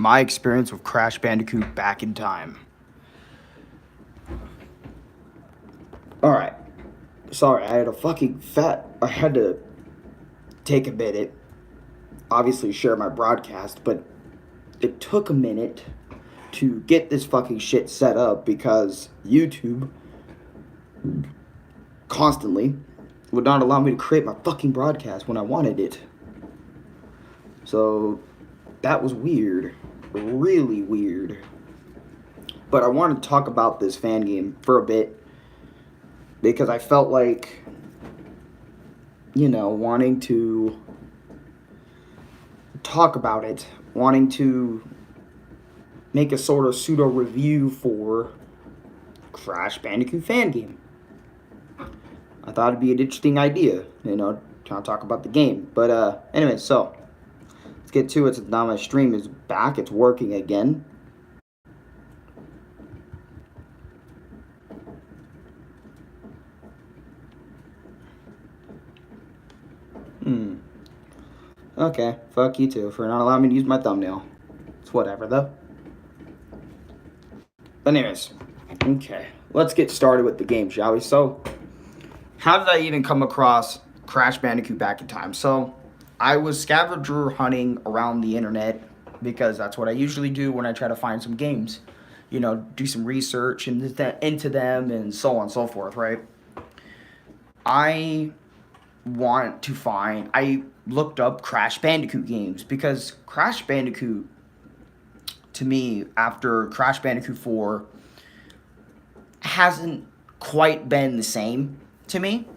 my experience with Crash Bandicoot Back in Time. Alright. Sorry, I had to take a minute. Obviously share my broadcast, but it took a minute to get this fucking shit set up because YouTube constantly would not allow me to create my fucking broadcast when I wanted it. So that was weird. Really weird. But I wanted to talk about this fan game for a bit because I felt like, wanting to talk about it, wanting to make a sort of pseudo review for Crash Bandicoot fan game. I thought it'd be an interesting idea, trying to talk about the game. But anyway, so let's get to it. Now my stream is back. It's working again. Okay, fuck you too for not allowing me to use my thumbnail. It's whatever though. But anyways, okay, let's get started with the game, shall we? So, how did I even come across Crash Bandicoot Back in Time? So, I was scavenger hunting around the internet because that's what I usually do when I try to find some games. Do some research into them and so on and so forth, right? I looked up Crash Bandicoot games because Crash Bandicoot, to me, after Crash Bandicoot 4, hasn't quite been the same to me.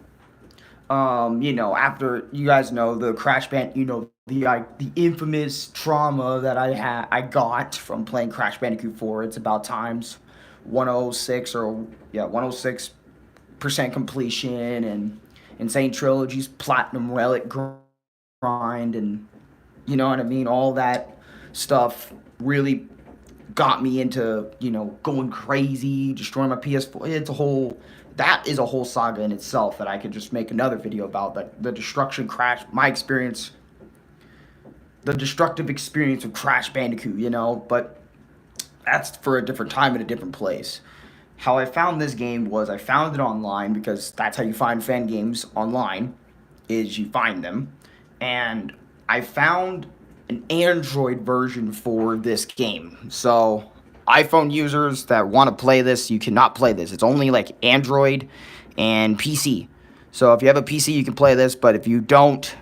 After, you guys know, the Crash the infamous trauma that I got from playing Crash Bandicoot 4. It's about times 106% completion and Insane Trilogy's Platinum Relic grind, and you know what I mean, all that stuff really got me into, going crazy, destroying my PS4. That is a whole saga in itself that I could just make another video about, like the destructive experience of Crash Bandicoot, but that's for a different time and a different place. How I found this game was I found it online because that's how you find fan games online, is you find them. And I found an Android version for this game. So iPhone users that want to play this, you cannot play this. It's only like Android and PC. So if you have a PC, you can play this, but if you don't,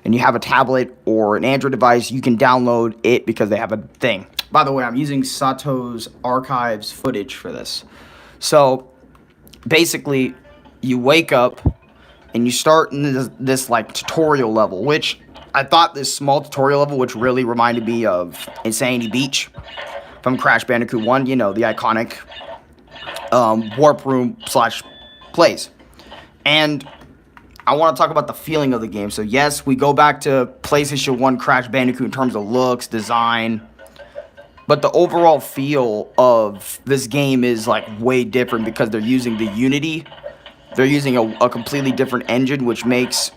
and you have a tablet or an Android device, you can download it because they have a thing. By the way, I'm using Sato's archives footage for this. So, basically, you wake up, and you start in this like, tutorial level, which I thought this small tutorial level, which really reminded me of Insanity Beach from Crash Bandicoot 1, the iconic warp room / plays. And I want to talk about the feeling of the game. So, yes, we go back to PlayStation 1 Crash Bandicoot in terms of looks, design, but the overall feel of this game is like way different because they're using the Unity. They're using a completely different engine, which makes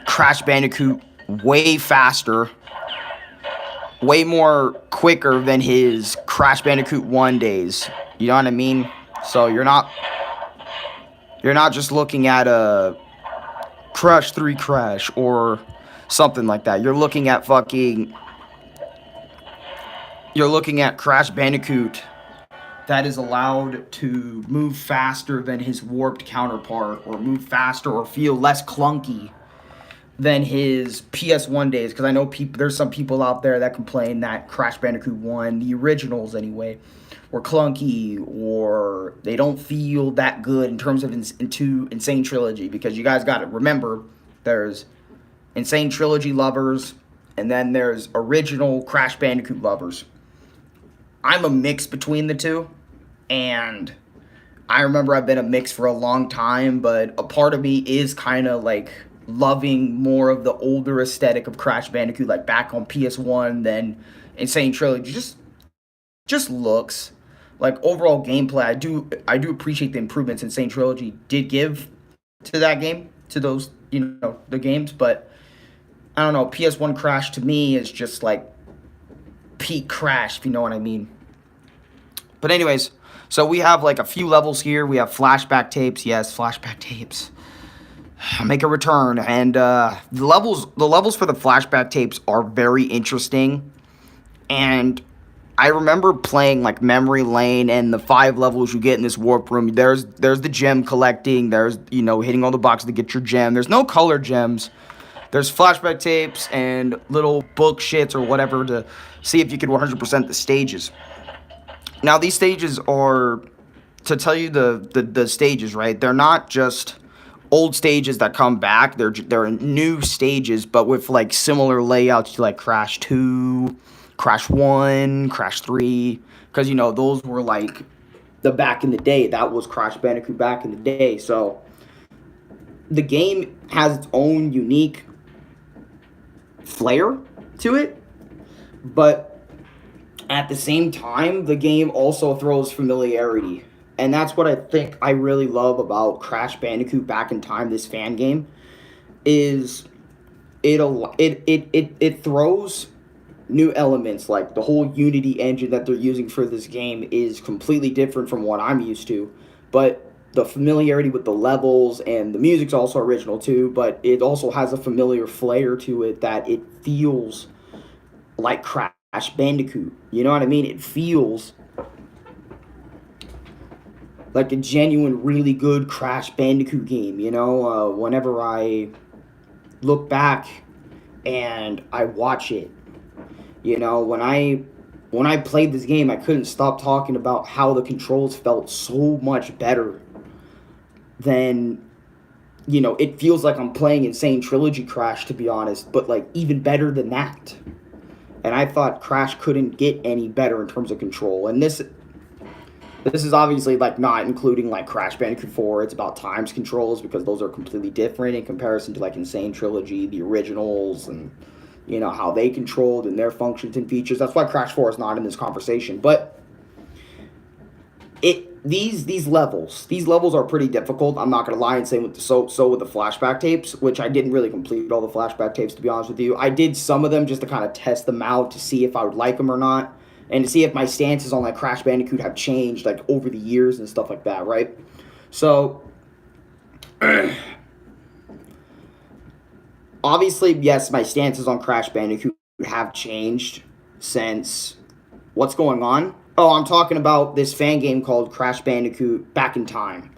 Crash Bandicoot way faster, way more quicker than his Crash Bandicoot 1 days. You know what I mean? So you're not just looking at a Crash 3 Crash or something like that. You're looking at Crash Bandicoot that is allowed to move faster than his warped counterpart, or move faster or feel less clunky than his PS1 days. Because I know there's some people out there that complain that Crash Bandicoot 1, the originals anyway, were clunky, or they don't feel that good in terms of Insane Trilogy. Because you guys got to remember, there's Insane Trilogy lovers, and then there's original Crash Bandicoot lovers. I'm a mix between the two, and I remember I've been a mix for a long time, but a part of me is kind of like loving more of the older aesthetic of Crash Bandicoot, like back on PS1 than Insane Trilogy. Just looks like overall gameplay. I do appreciate the improvements Insane Trilogy did give to that game, to those the games, but I don't know, PS1 Crash to me is just like peak Crash, if you know what I mean. But anyways, so we have like a few levels here. We have flashback tapes. Yes, flashback tapes make a return, and the levels for the flashback tapes are very interesting. And I remember playing like Memory Lane and the 5 levels you get in this warp room. There's the gem collecting. There's, you know, hitting all the boxes to get your gem. There's no color gems. There's flashback tapes and little book shits or whatever to see if you can 100% the stages. Now these stages are, to tell you the stages, right? They're not just old stages that come back. They're new stages, but with like similar layouts to like Crash 2, Crash 1, Crash 3, because, you know, those were like the back in the day. That was Crash Bandicoot back in the day. So the game has its own unique flair to it, but at the same time, the game also throws familiarity. And that's what I think I really love about Crash Bandicoot Back in Time, this fan game, is it throws new elements. Like the whole Unity engine that they're using for this game is completely different from what I'm used to. But the familiarity with the levels and the music's also original too, but it also has a familiar flair to it that it feels like Crash Bandicoot. You know what I mean? It feels like a genuine, really good Crash Bandicoot game, you know? Whenever I look back and I watch it, you know, when I played this game, I couldn't stop talking about how the controls felt so much better than, you know, it feels like I'm playing Insane Trilogy Crash, to be honest, but, like, even better than that. And I thought Crash couldn't get any better in terms of control. And this is obviously, like, not including, like, Crash Bandicoot 4. It's about times controls, because those are completely different in comparison to, like, Insane Trilogy, the originals, and, you know, how they controlled and their functions and features. That's why Crash 4 is not in this conversation. But these levels are pretty difficult. I'm not gonna lie and say with the flashback tapes, which I didn't really complete all the flashback tapes, to be honest with you. I did some of them just to kind of test them out to see if I would like them or not, and to see if my stances on like Crash Bandicoot have changed like over the years and stuff like that, right? So obviously, yes, my stances on Crash Bandicoot have changed since what's going on. Oh, I'm talking about this fan game called Crash Bandicoot Back in Time.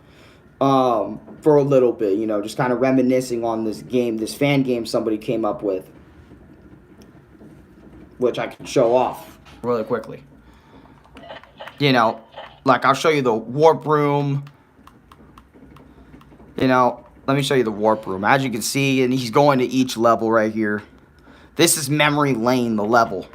For a little bit, you know, just kind of reminiscing on this game, this fan game somebody came up with, which I can show off really quickly. You know, like I'll show you the warp room. You know, let me show you the warp room. As you can see, and he's going to each level right here. This is Memory Lane, the level.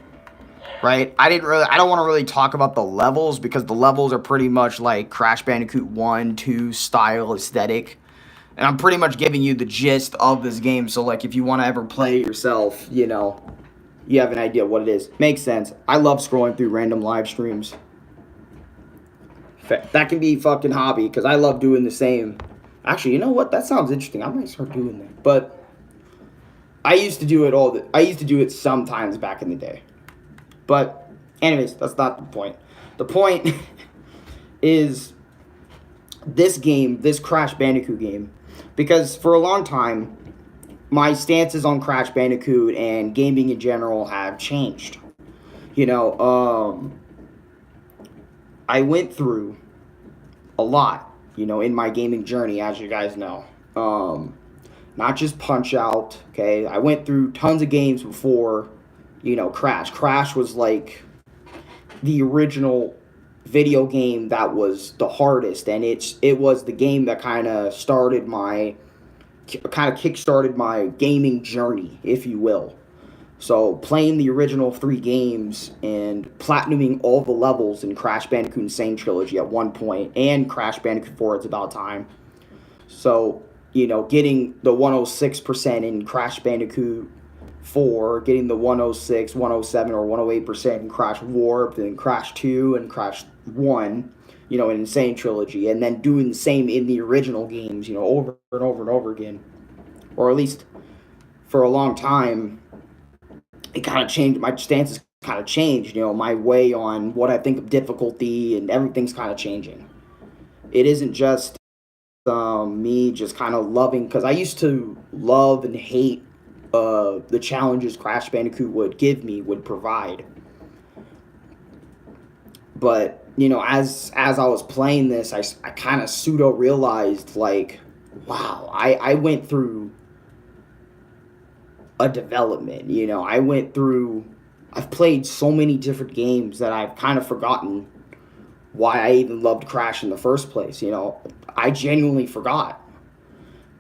Right? I don't want to really talk about the levels, because the levels are pretty much like Crash Bandicoot 1, 2 style aesthetic. And I'm pretty much giving you the gist of this game, so like if you want to ever play it yourself, you know, you have an idea what it is. Makes sense. I love scrolling through random live streams. That can be a fucking hobby, because I love doing the same. Actually, you know what? That sounds interesting. I might start doing that. But I used to do it I used to do it sometimes back in the day. But anyways, that's not the point. The point is this game, this Crash Bandicoot game, because for a long time, my stances on Crash Bandicoot and gaming in general have changed. You know, I went through a lot, you know, in my gaming journey, as you guys know. Not just Punch-Out, okay? I went through tons of games before, you know, Crash. Crash was like the original video game that was the hardest, and it was the game that kind of kickstarted my gaming journey, if you will. So playing the original 3 games and platinuming all the levels in Crash Bandicoot Insane Trilogy at one point, and Crash Bandicoot 4, It's About Time. So, you know, getting the 106% in Crash Bandicoot 4, getting the 106, 107, or 108% in Crash Warped, and Crash 2 and Crash 1, you know, in Insane Trilogy, and then doing the same in the original games, you know, over and over and over again. Or at least for a long time, it kind of changed, my stances kind of changed. My way on what I think of difficulty and everything's kind of changing. It isn't just me just kind of loving, because I used to love and hate the challenges Crash Bandicoot would give me, would provide. But as I was playing this, I kind of pseudo realized, like, wow, I went through a development. I've played so many different games that I've kind of forgotten why I even loved Crash in the first place. I genuinely forgot.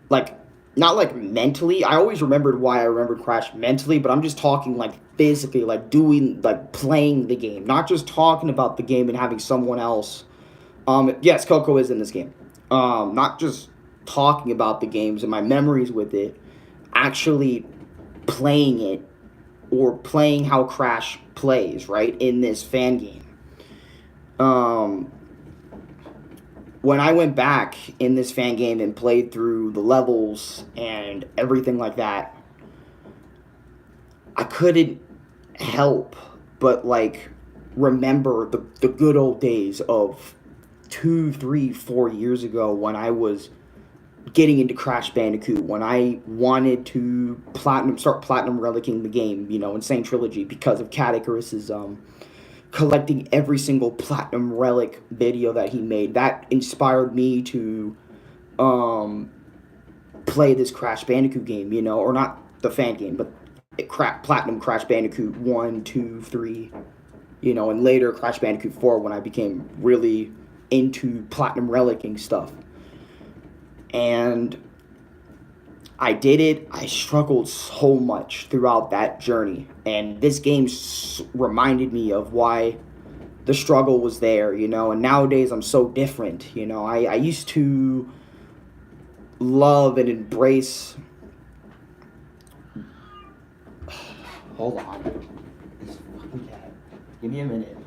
Like, not like mentally. I always remembered why I remembered Crash mentally, but I'm just talking like physically, like playing the game, not just talking about the game and having someone else. Yes, Coco is in this game. Not just talking about the games and my memories with it, actually playing it, or playing how Crash plays, right, in this fan game. When I went back in this fan game and played through the levels and everything like that, I couldn't help but, like, remember the good old days of 2, 3, 4 years ago, when I was getting into Crash Bandicoot, when I wanted to start platinum relicking the game, Insane Trilogy, because of Cat Icarus's collecting every single platinum relic video that he made. That inspired me to play this Crash Bandicoot game, or not the fan game, but platinum Crash Bandicoot 1, 2, 3, and later Crash Bandicoot 4, when I became really into platinum relicking stuff. And I did it. I struggled so much throughout that journey. And this game reminded me of why the struggle was there, And nowadays I'm so different, I used to love and embrace... Hold on. This fucking cat. Give me a minute.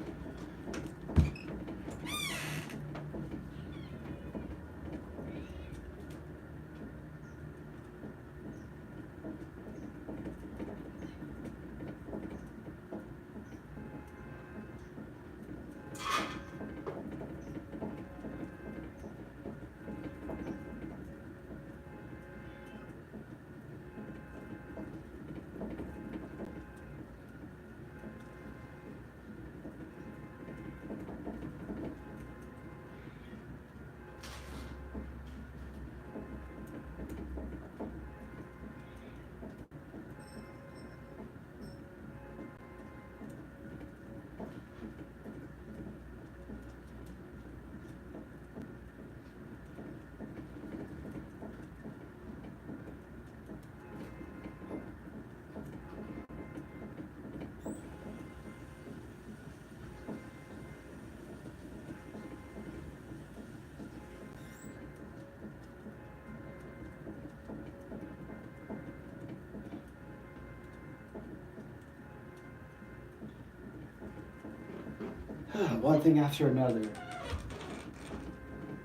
One thing after another.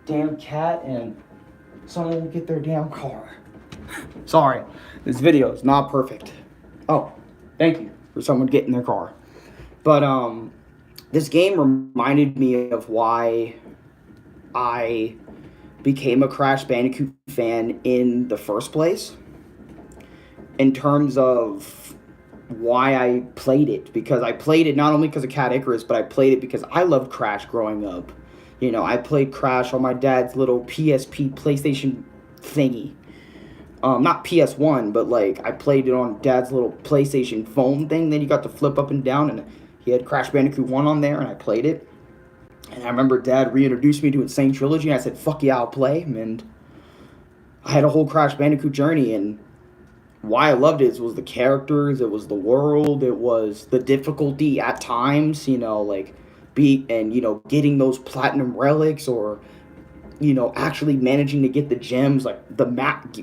Damn cat, and someone will get their damn car. Sorry, this video is not perfect. Oh, thank you for someone getting their car. But this game reminded me of why I became a Crash Bandicoot fan in the first place, in terms of why I played it. Because I played it not only because of Cat Icarus, but I played it because I loved Crash growing up. I played Crash on my dad's little PSP PlayStation thingy. Not PS1, but like I played it on dad's little PlayStation phone thing. Then you got to flip up and down, and he had Crash Bandicoot 1 on there, and I played it. And I remember Dad reintroduced me to Insane Trilogy, and I said, fuck yeah, I'll play. And I had a whole Crash Bandicoot journey, and why I loved it was the characters, it was the world, it was the difficulty at times, getting those platinum relics, or, actually managing to get the gems, like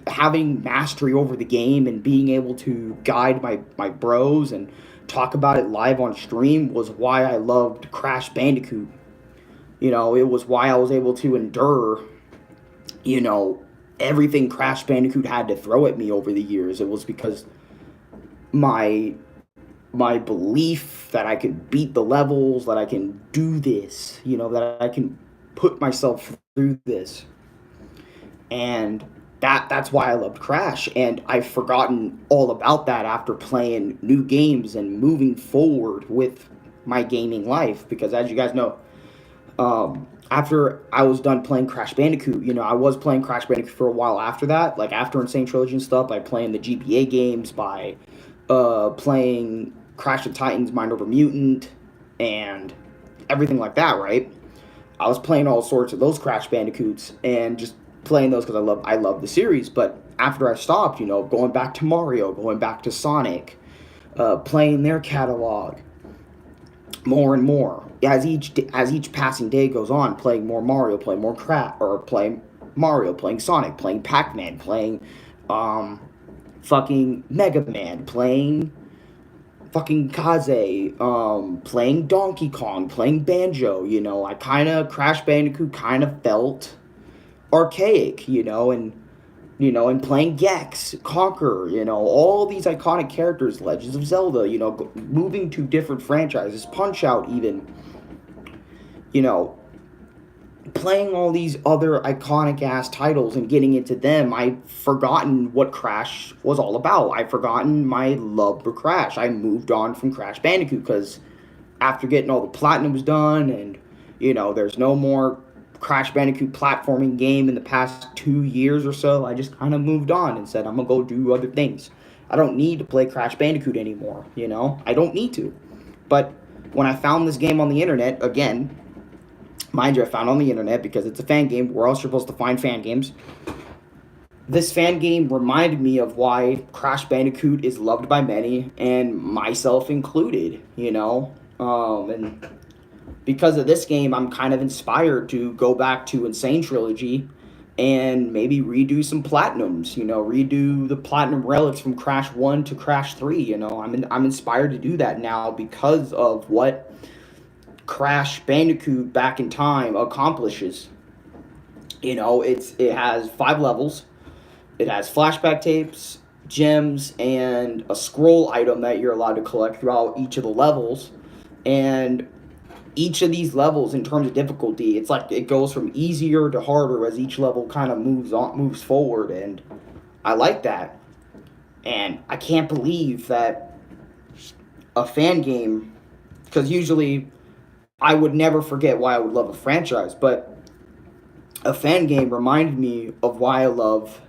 having mastery over the game and being able to guide my bros and talk about it live on stream was why I loved Crash Bandicoot. It was why I was able to endure, everything Crash Bandicoot had to throw at me over the years. It was because my my belief that I could beat the levels, that I can do this, that I can put myself through this. And that's why I loved Crash. And I've forgotten all about that after playing new games and moving forward with my gaming life. Because as you guys know, after I was done playing Crash Bandicoot, I was playing Crash Bandicoot for a while after that. Like after Insane Trilogy and stuff, by playing the GBA games, by playing Crash of Titans, Mind Over Mutant, and everything like that, right? I was playing all sorts of those Crash Bandicoots and just playing those because I love the series. But after I stopped, going back to Mario, going back to Sonic, playing their catalog more and more as each passing day goes on, playing more Mario, playing more playing Mario, playing Sonic, playing Pac-Man, playing fucking Mega Man, playing fucking Kaze, playing Donkey Kong, playing Banjo, Crash Bandicoot kind of felt archaic, and playing Gex, Conquer, all these iconic characters, Legends of Zelda, moving to different franchises, Punch Out even, you know, playing all these other iconic ass titles and getting into them, I've forgotten what Crash was all about. I've forgotten my love for Crash. I moved on from Crash Bandicoot because after getting all the platinums done and, there's no more Crash Bandicoot platforming game in the past 2 years or so, I just kind of moved on and said, I'm going to go do other things. I don't need to play Crash Bandicoot anymore, I don't need to. But when I found this game on the internet, again, mind you, I found it on the internet because it's a fan game. Where else you're supposed to find fan games? This fan game reminded me of why Crash Bandicoot is loved by many, and myself included, and because of this game, I'm kind of inspired to go back to Insane Trilogy and maybe redo some platinums, redo the platinum relics from Crash 1 to Crash 3, I'm inspired to do that now because of what Crash Bandicoot Back in Time accomplishes. It has 5 levels. It has flashback tapes, gems, and a scroll item that you're allowed to collect throughout each of the levels. And each of these levels, in terms of difficulty, it's like it goes from easier to harder as each level kind of moves forward, and I like that. And I can't believe that a fan game, because usually I would never forget why I would love a franchise, but a fan game reminded me of why I love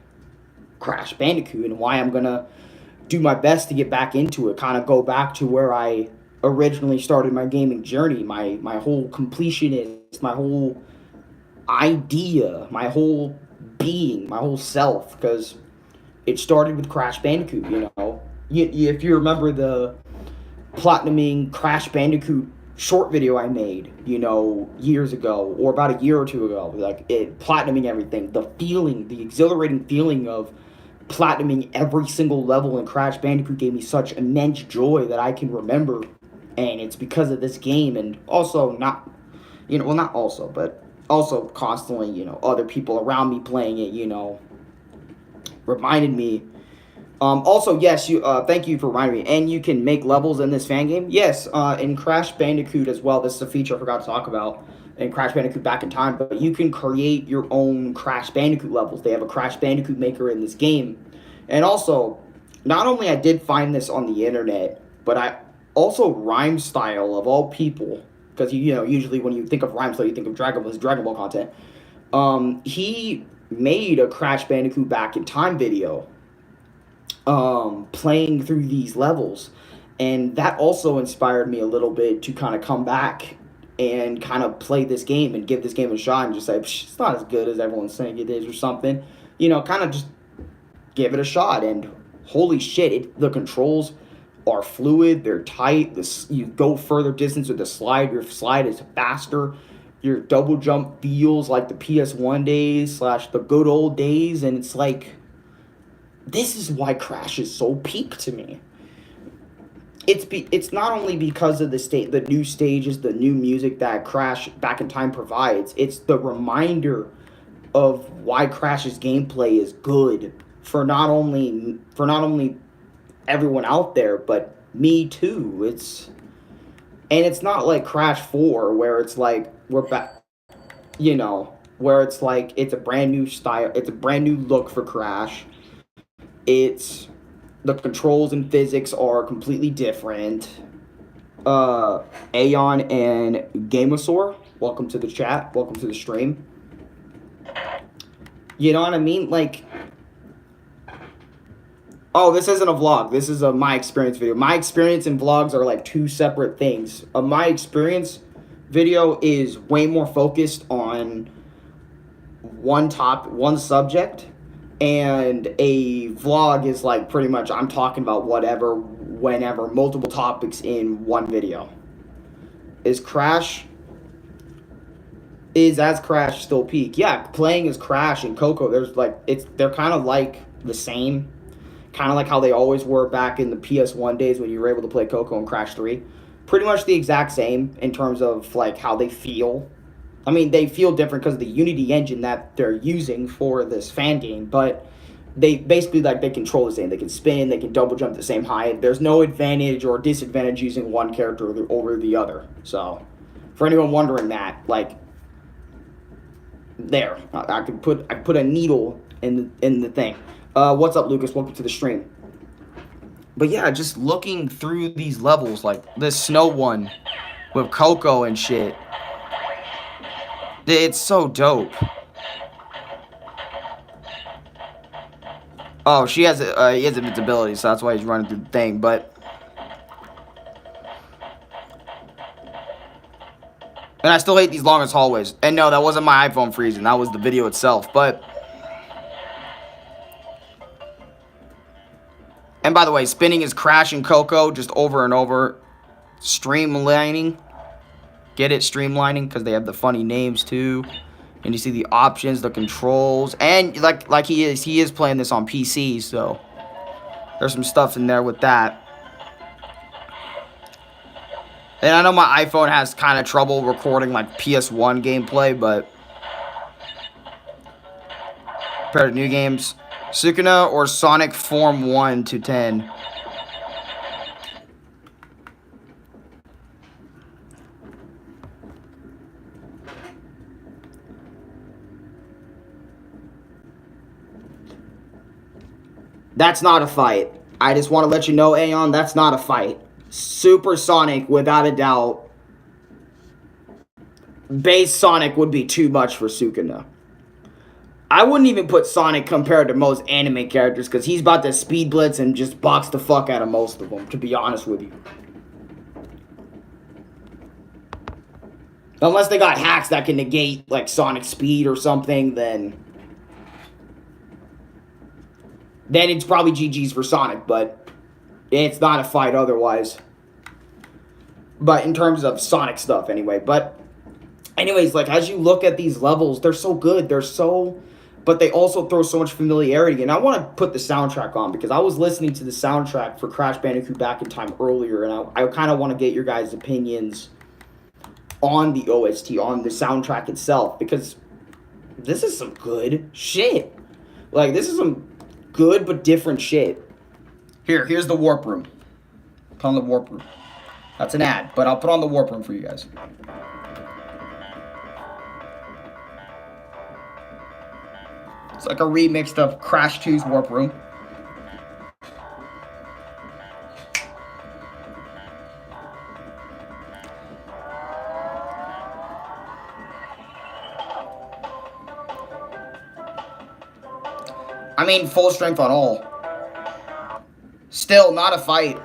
Crash Bandicoot and why I'm gonna do my best to get back into it, kind of go back to where I originally started my gaming journey, my whole completionist, my whole idea, my whole being, my whole self, because it started with Crash Bandicoot, if you remember the platinuming Crash Bandicoot short video I made, years ago, or about a year or two ago, like it platinuming everything, the exhilarating feeling of platinuming every single level in Crash Bandicoot gave me such immense joy that I can remember, and it's because of this game, and also not also, but also constantly, other people around me playing it, reminded me. Also, yes, thank you for reminding me. And you can make levels in this fan game. Yes, in Crash Bandicoot as well. This is a feature I forgot to talk about in Crash Bandicoot Back in Time. But you can create your own Crash Bandicoot levels. They have a Crash Bandicoot maker in this game. And also, not only I did find this on the internet, but I also Rhyme Style of all people, because usually when you think of Rhyme Style, you think of Dragon Ball content. He made a Crash Bandicoot Back in Time video. Playing through these levels, and that also inspired me a little bit to kind of come back and kind of play this game and give this game a shot and just say it's not as good as everyone's saying it is or something, kind of just give it a shot. And holy shit, the controls are fluid, they're tight, you go further distance with the slide, your slide is faster, your double jump feels like the PS1 days / the good old days, and it's like, this is why Crash is so peak to me. It's not only because of the new stages, the new music that Crash Back in Time provides. It's the reminder of why Crash's gameplay is good for not only everyone out there, but Me too. And it's not like Crash 4 where it's like we're back, where it's like it's a brand new style, it's a brand new look for Crash. It's the controls and physics are completely different. Aeon and Gamosaur, welcome to the chat, welcome to the stream. You know what I mean? Like, oh, this isn't a vlog. This is a my experience video. My experience and vlogs are like two separate things. A my experience video is way more focused on one subject, and a vlog is like pretty much I'm talking about whatever, whenever, multiple topics in one video. Is as Crash still peak? Yeah, playing as Crash and Coco, they're kind of like the same. Kind of like how they always were back in the PS1 days when you were able to play Coco and Crash 3. Pretty much the exact same in terms of like how they feel. I mean, they feel different because of the Unity engine that they're using for this fan game, but they basically, like, they control the same. They can spin, they can double jump the same height. There's no advantage or disadvantage using one character over the other. So, for anyone wondering that, like, there, I could put a needle in the thing. What's up, Lucas? Welcome to the stream. But yeah, just looking through these levels, like this snow one with Coco and shit. It's so dope. Oh, he has invincibility, so that's why he's running through the thing, but... And I still hate these longest hallways. And no, that wasn't my iPhone freezing, that was the video itself, but... And by the way, spinning is Crash and Coco just over and over. Streamlining. Get it? Streamlining, because they have the funny names too. And you see the options, the controls, and like he is playing this on PC, so there's some stuff in there with that. And I know my iPhone has kind of trouble recording like PS1 gameplay, but compared to new games, Sukuna or Sonic Form 1 to 10. That's not a fight. I just want to let you know, Aeon, that's not a fight. Super Sonic, without a doubt. Base Sonic would be too much for Sukuna. I wouldn't even put Sonic compared to most anime characters, because he's about to speed blitz and just box the fuck out of most of them, to be honest with you. Unless they got hacks that can negate, like, Sonic speed or something, then it's probably GG's for Sonic, but it's not a fight otherwise. But in terms of Sonic stuff, anyway. But anyways, like, as you look at these levels, they're so good. But they also throw so much familiarity. And I want to put the soundtrack on, because I was listening to the soundtrack for Crash Bandicoot Back in Time earlier, and I kind of want to get your guys' opinions on the OST, on the soundtrack itself, because this is some good shit. Like, this is some good but different shit. Here's the warp room. Put on the warp room. That's an ad, but I'll put on the warp room for you guys. It's like a remix of Crash 2's warp room. I mean, full strength on all. Still not a fight.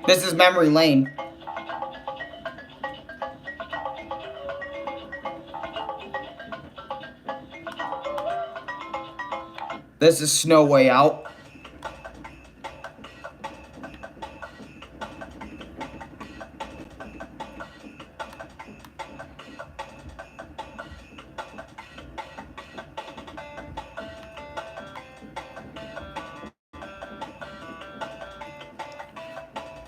This is memory lane. This is Snow Way Out.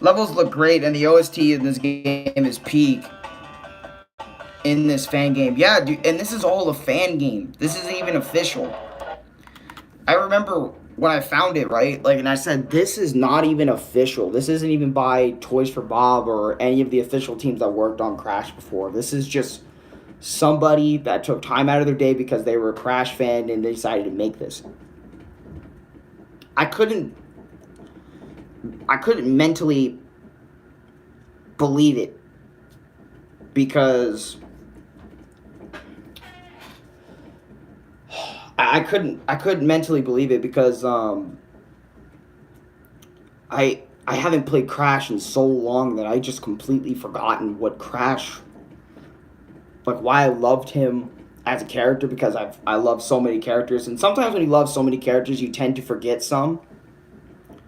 Levels look great, and the OST in this game is peak. In this fan game, yeah, dude, and this is all a fan game. This isn't even official. I remember when I found it, right? Like, and I said, this is not even official. This isn't even by Toys for Bob or any of the official teams that worked on Crash before. This is just somebody that took time out of their day because they were a Crash fan and they decided to make this. I couldn't mentally believe it because I couldn't mentally believe it because I haven't played Crash in so long that I just completely forgotten what Crash, like, why I loved him as a character, because I love so many characters, and sometimes when you love so many characters you tend to forget some.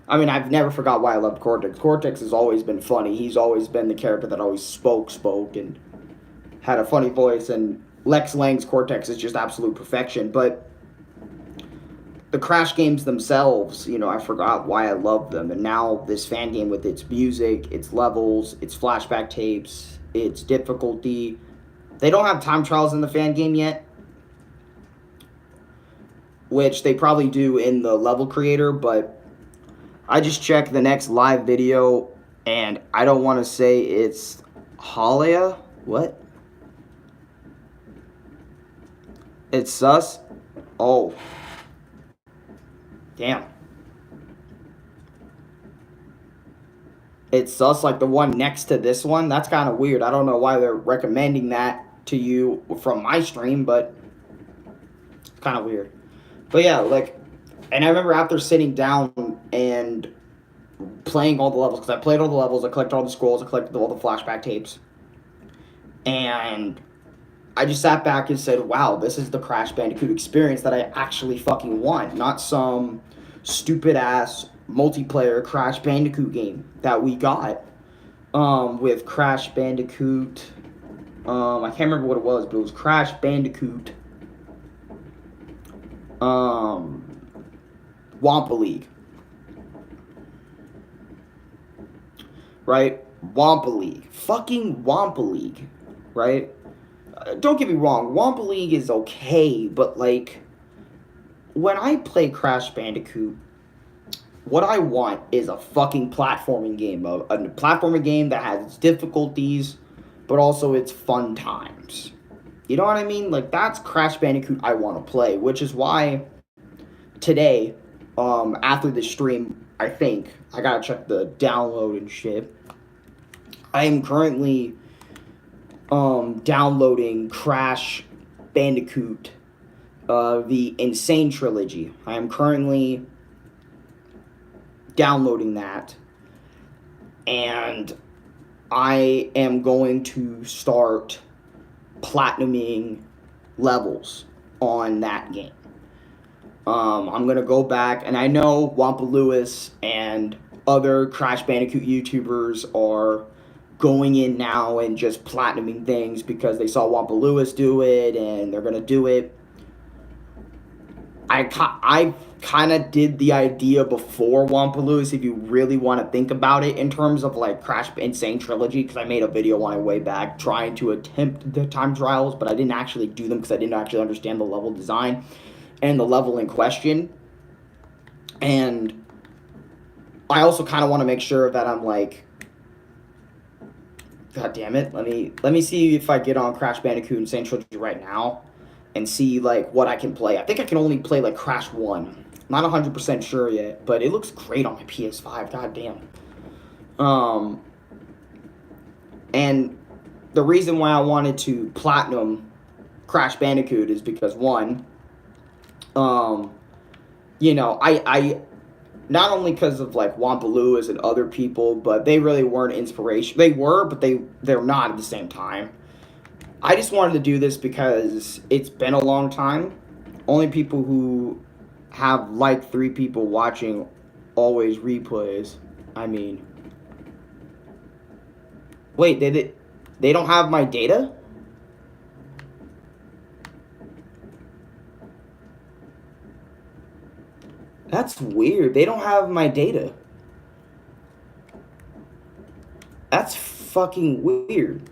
I mean, I've never forgot why I loved Cortex. Cortex has always been funny. He's always been the character that always spoke and had a funny voice, and Lex Lang's Cortex is just absolute perfection. But the Crash games themselves, you know, I forgot why I loved them. And now this fan game with its music, its levels, its flashback tapes, its difficulty. They don't have time trials in the fan game yet, which they probably do in the level creator, but I just checked the next live video, and I don't want to say it's Halia. What? It's sus? Oh. Damn. It's sus, like the one next to this one? That's kind of weird. I don't know why they're recommending that to you from my stream, but it's kind of weird. But yeah, like, and I remember after sitting down and playing all the levels, because I played all the levels, I collected all the scrolls, I collected all the flashback tapes, and I just sat back and said, wow, this is the Crash Bandicoot experience that I actually fucking want, not some stupid-ass multiplayer Crash Bandicoot game that we got with Crash Bandicoot. I can't remember what it was, but it was Crash Bandicoot Wampa League. Right? Wampa League. Fucking Wampa League. Right? Don't get me wrong, Wampa League is okay, but, like, when I play Crash Bandicoot, what I want is a fucking platforming game. A platforming game that has its difficulties, but also its fun times. You know what I mean? Like, that's Crash Bandicoot I want to play, which is why today, after the stream, I think, I gotta check the download and shit, I am currently downloading Crash Bandicoot, the Insane Trilogy. I am currently downloading that, and I am going to start platinuming levels on that game. I'm going to go back, and I know Wampa Lewis and other Crash Bandicoot YouTubers are going in now and just platinuming things because they saw Wampa Lewis do it, and they're going to do it. I kind of did the idea before Wampa Lewis, if you really want to think about it, in terms of, like, Crash Insane Trilogy, because I made a video on my way back trying to attempt the time trials, but I didn't actually do them because I didn't actually understand the level design and the level in question. And I also kind of want to make sure that I'm, like, God damn it, let me see if I get on Crash Bandicoot Insane Trilogy right now and see, like, what I can play. I think I can only play, like, Crash 1. Not 100% sure yet, but it looks great on my PS5, god damn. And the reason why I wanted to platinum Crash Bandicoot is because, one, you know, I not only because of, like, Wampa Lewis and other people, but they really weren't inspiration. They were, but they're not at the same time. I just wanted to do this because it's been a long time. Only people who have, like, 3 people watching always replays. I mean, wait, they don't have my data? That's weird. They don't have my data. fucking weird.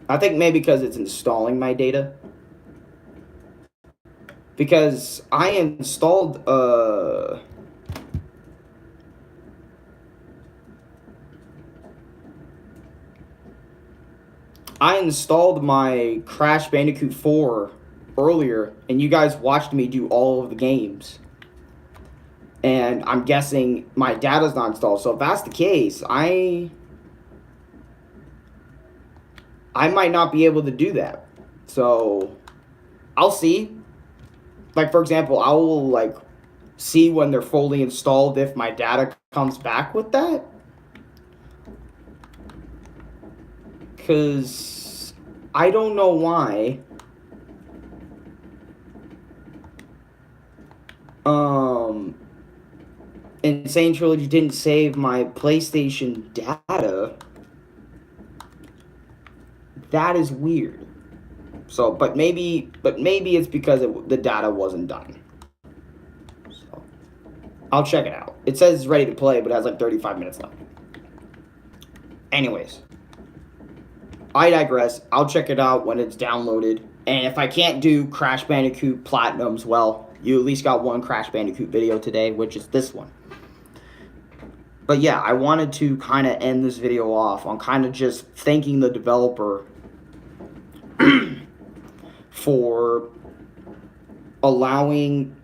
I think maybe because it's installing my data. Because I installed, my Crash Bandicoot 4 earlier, and you guys watched me do all of the games. And I'm guessing my data's not installed. So if that's the case, I might not be able to do that. So I'll see. Like, for example, I will, like, see when they're fully installed if my data comes back with that. Because I don't know why. Insane Trilogy didn't save my PlayStation data. That is weird. So, but maybe it's because the data wasn't done. So, I'll check it out. It says it's ready to play, but it has like 35 minutes left. Anyways, I digress. I'll check it out when it's downloaded. And if I can't do Crash Bandicoot Platinums, well, you at least got one Crash Bandicoot video today, which is this one. But yeah, I wanted to kind of end this video off on kind of just thanking the developer for allowing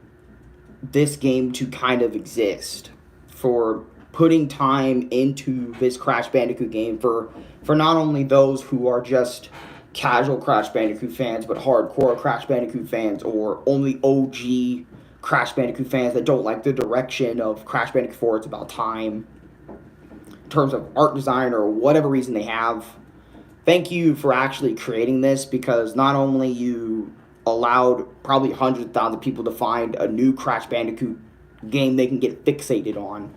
this game to kind of exist, for putting time into this Crash Bandicoot game, for not only those who are just casual Crash Bandicoot fans, but hardcore Crash Bandicoot fans, or only OG Crash Bandicoot fans that don't like the direction of Crash Bandicoot 4. It's about time in terms of art design or whatever reason they have. Thank you for actually creating this, because not only you allowed probably 100,000 people to find a new Crash Bandicoot game they can get fixated on,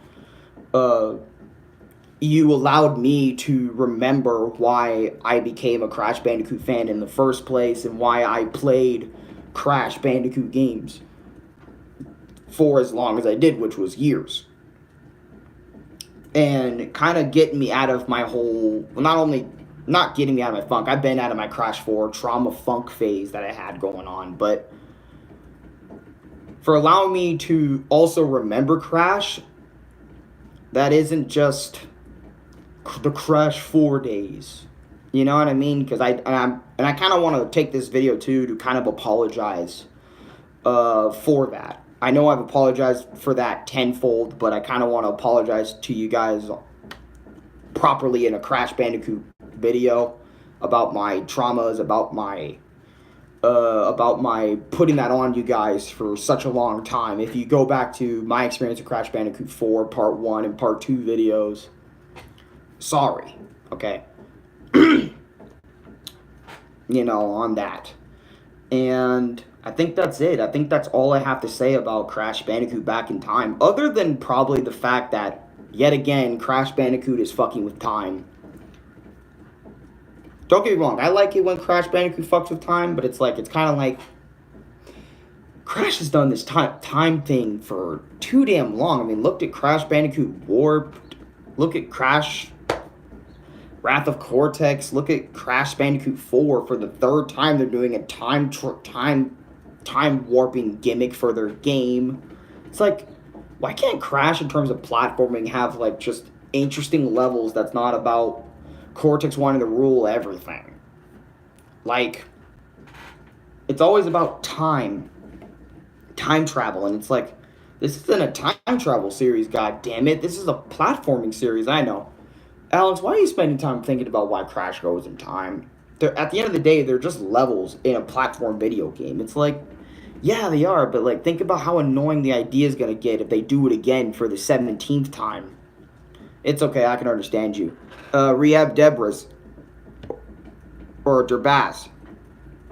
you allowed me to remember why I became a Crash Bandicoot fan in the first place and why I played Crash Bandicoot games for as long as I did, which was years. And kind of getting me out of my whole, not getting me out of my funk. I've been out of my Crash 4 trauma funk phase that I had going on, but for allowing me to also remember Crash, that isn't just the Crash 4 days. You know what I mean? Because I kind of want to take this video too to kind of apologize for that. I know I've apologized for that tenfold, but I kind of want to apologize to you guys properly in a Crash Bandicoot video about my traumas, about my putting that on you guys for such a long time. If you go back to my experience with Crash Bandicoot 4 Part 1 and Part 2 videos, sorry, okay? You know, on that. And I think that's it. I think that's all I have to say about Crash Bandicoot Back in Time, other than probably the fact that, yet again, Crash Bandicoot is fucking with time. Don't get me wrong, I like it when Crash Bandicoot fucks with time, but it's like, it's kind of like, Crash has done this time thing for too damn long. I mean, look at Crash Bandicoot Warped, look at Crash Wrath of Cortex, look at Crash Bandicoot 4 for the third time they're doing a time warping gimmick for their game. It's like, why can't Crash in terms of platforming have like just interesting levels that's not about Cortex wanting to rule everything? Like, it's always about time travel, and it's like, this isn't a time travel series, god damn it. This is a platforming series, I know. Alex, why are you spending time thinking about why Crash goes in time? At the end of the day, they're just levels in a platform video game. It's like, yeah, they are, but like, think about how annoying the idea is going to get if they do it again for the 17th time. It's okay, I can understand you. Rehab Debras. Or Derbas.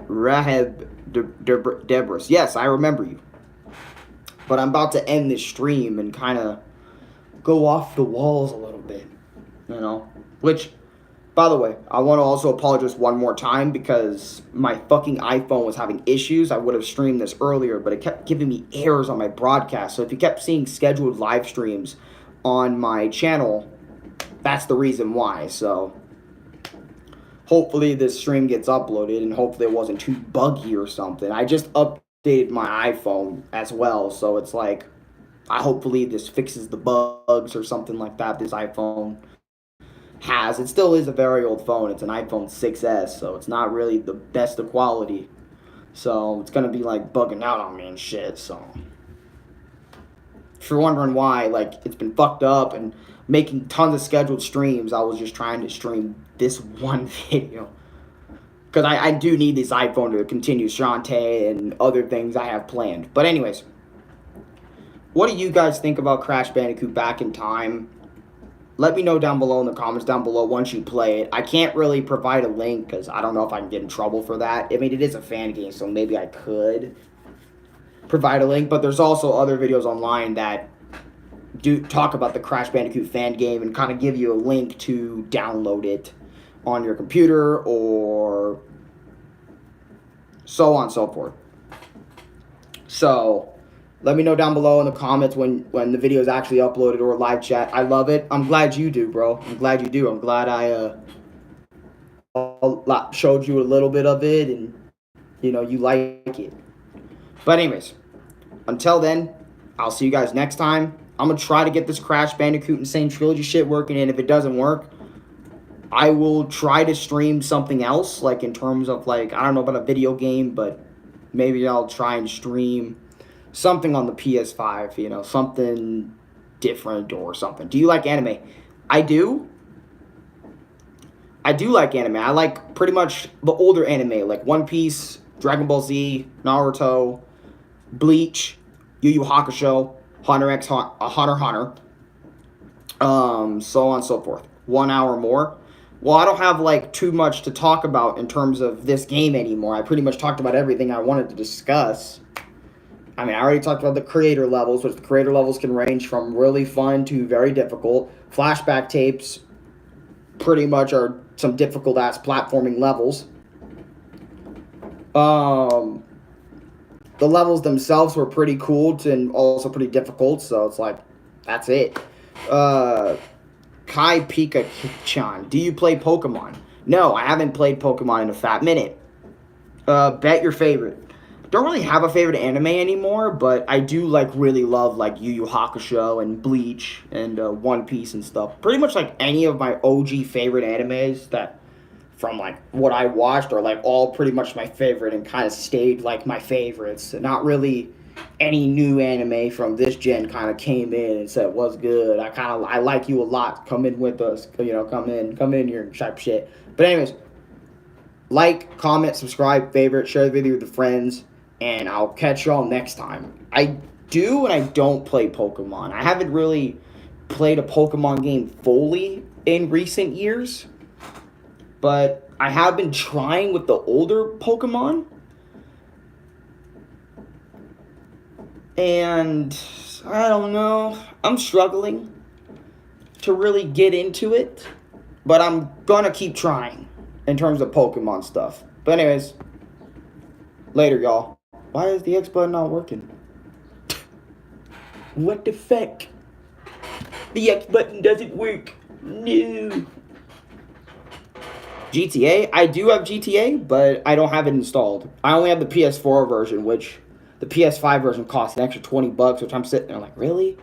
Rahab Debras. Yes, I remember you. But I'm about to end this stream and kind of go off the walls a little bit. You know? Which, by the way, I want to also apologize one more time because my fucking iPhone was having issues. I would have streamed this earlier, but it kept giving me errors on my broadcast. So if you kept seeing scheduled live streams on my channel, that's the reason why. So hopefully this stream gets uploaded, and hopefully it wasn't too buggy or something. I just updated my iPhone as well, so it's like, hopefully this fixes the bugs or something like that this iPhone has. It still is a very old phone. It's an iPhone 6S, so it's not really the best of quality. So it's gonna be like bugging out on me and shit. So if you're wondering why, like, it's been fucked up and making tons of scheduled streams, I was just trying to stream this one video. Because I do need this iPhone to continue Shantae and other things I have planned. But anyways, what do you guys think about Crash Bandicoot Back in Time? Let me know down below in the comments down below once you play it. I can't really provide a link because I don't know if I can get in trouble for that. I mean, it is a fan game, so maybe I could provide a link. But there's also other videos online that do talk about the Crash Bandicoot fan game and kind of give you a link to download it on your computer or so on and so forth. So let me know down below in the comments when the video is actually uploaded or live chat. I love it. I'm glad you do, bro. I'm glad you do. I'm glad I showed you a little bit of it and, you know, you like it. But anyways, until then, I'll see you guys next time. I'm going to try to get this Crash Bandicoot Insane Trilogy shit working, and if it doesn't work, I will try to stream something else, like in terms of, like, I don't know about a video game, but maybe I'll try and stream something on the PS5, you know, something different or something. Do you like anime? I do. I do like anime. I like pretty much the older anime, like One Piece, Dragon Ball Z, Naruto, Bleach, Yu Yu Hakusho, Hunter x Hunter, so on and so forth. 1 hour more. Well, I don't have, like, too much to talk about in terms of this game anymore. I pretty much talked about everything I wanted to discuss. I mean, I already talked about the creator levels, which the creator levels can range from really fun to very difficult. Flashback tapes pretty much are some difficult-ass platforming levels. The levels themselves were pretty cool and also pretty difficult, so it's like, that's it. Kai Pika-chan, do you play Pokemon? No, I haven't played Pokemon in a fat minute. Bet your favorite. Don't really have a favorite anime anymore, but I do, like, really love, like, Yu Yu Hakusho and Bleach and One Piece and stuff. Pretty much, like, any of my OG favorite animes that, from, like, what I watched are, like, all pretty much my favorite and kind of stayed, like, my favorites. Not really any new anime from this gen kind of came in and said, what's good? I like you a lot. Come in with us. You know, come in here type shit. But anyways, like, comment, subscribe, favorite, share the video with your friends, and I'll catch y'all next time. I do and I don't play Pokemon. I haven't really played a Pokemon game fully in recent years, but I have been trying with the older Pokemon. And I don't know, I'm struggling to really get into it, but I'm gonna keep trying in terms of Pokemon stuff. But anyways, later, y'all. Why is the X button not working? What the fuck? The X button doesn't work. No. GTA? I do have GTA, but I don't have it installed. I only have the PS4 version, which the PS5 version costs an extra $20, which I'm sitting there like, really?